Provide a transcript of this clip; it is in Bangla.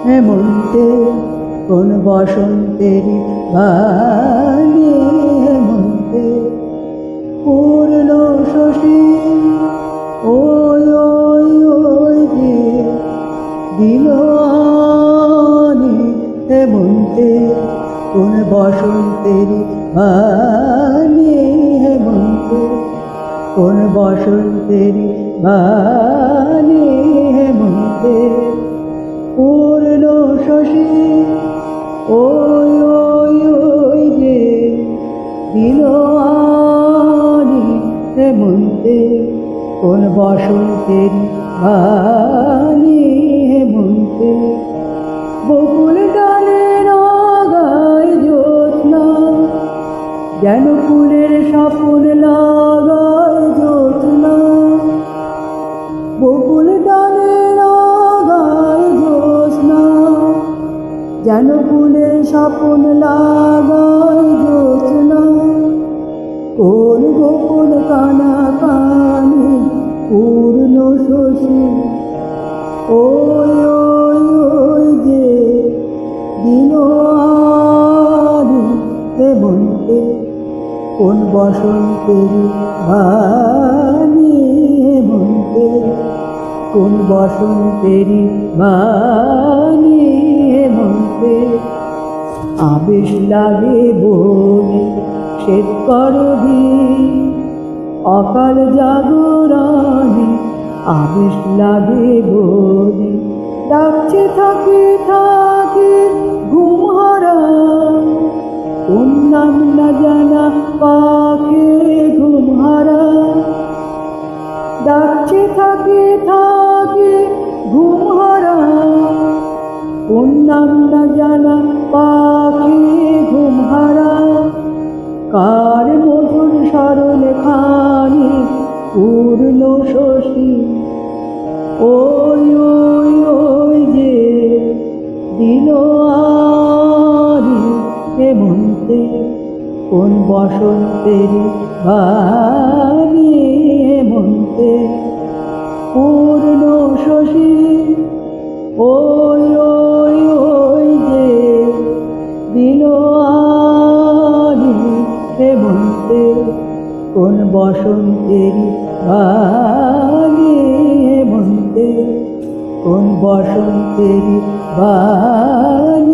হেমন্তে কোন বসন্তেরি বাণী, হেমন্তে পূর্ণ শশী ওই ওই ওই যে দিল আনি, হেমন্তে কোন বসন্তেরি বাণী, হেমন্তে কোন বসন্তেরি বাণী, হেমন্তে পূর্ণ শশী ওই ওই ওই যে দিল আনি, হেমন্তে কোন বসন্তেরি বাণী, হেমন্তে বকুল ডালে লাগায় জ্যোৎস্না, যেন ফুলের স্বপ্ন লাগায় জ্যোৎস্না, বকুল ডালে লাগায় জ্যোৎস্না, যেন ফুলের স্বপ্ন লাগায় জ্যোৎস্না, কোন গোপন কানা কানে পূর্ণ শশী ওই ওই ওই যে দিল আনি, হেমন্তে কোন বসন্তেরি বাণী, হেমন্তে কোন বসন্তেরি বাণী, হেমন্তে আবেশ লাগে বনে শ্বেত করবি অকাল জাগরণে, আবেশ লাগে বনে ডাকছে থাকে থাকে ঘুম হারাম, কোন নাম না জানা পাখি ঘুম হারাম, ডাকছে থাকে থাকে ঘুম হারাম, কোন নাম না জানা পাখি ঘুম হারাম, কার মধুর স্মরণ খানি পূর্ণ শশী ওই ওই ওই যে দিল আনি, হেমন্তে কোন বসন্তেরি বাণী, হেমন্তে পূর্ণ শশী ওই ওই ওই যে দিল আনি, হেমন্তে কোন বসন্তেরি বাণী, হেমন্তে কোন বসন্তেরি বাণী।